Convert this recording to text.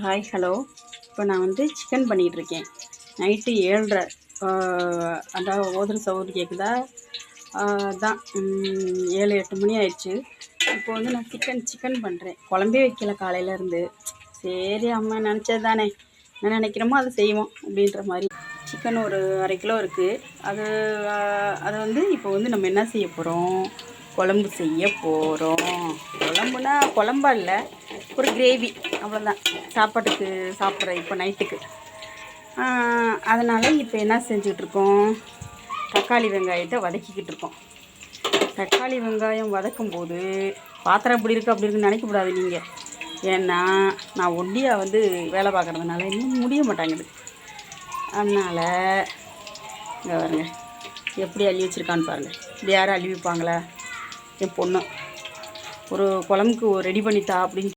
Hi hello. இப்போ நான் வந்து சிக்கன் பண்ணிகிட்ருக்கேன். நைட்டு 7:30 அதான் ஓதுற சவுண்டு கேட்குதா? அதான் 7, 8 மணி ஆயிடுச்சு. இப்போ வந்து நான் சிக்கன் பண்ணுறேன். குழம்பே வைக்கல காலையிலேருந்து. சரி அம்மா நினச்சது தானே, என்ன நினைக்கிறோமோ அதை செய்வோம் அப்படின்ற மாதிரி. சிக்கன் ஒரு 1/2 கிலோ இருக்குது. அதை வந்து இப்போ வந்து நம்ம என்ன செய்ய போகிறோம், குழம்பு செய்ய போகிறோம். குழம்பா இல்லை, ஒரு கிரேவி, அவ்வளோதான். சாப்பாட்டுக்கு சாப்பிட்றேன் இப்போ நைட்டுக்கு. அதனால் இப்போ என்ன செஞ்சிட்ருக்கோம், தக்காளி வெங்காயத்தை வதக்கிக்கிட்டு இருக்கோம். தக்காளி வெங்காயம் வதக்கும் போது பாத்திரம் இப்படி இருக்குது அப்படி இருக்குன்னு நினைக்கக்கூடாது நீங்கள். ஏன்னா நான் ஒண்டியாக வந்து வேலை பார்க்குறதுனால இன்னும் முடிய மாட்டாங்குது. அதனால் இங்கே பாருங்க எப்படி அள்ளி வச்சுருக்கான்னு பாருங்கள். இது யாரும் அள்ளி வைப்பாங்களா? என் பொண்ணு ஒரு குழம்புக்கு ரெடி பண்ணித்தா அப்படின்னு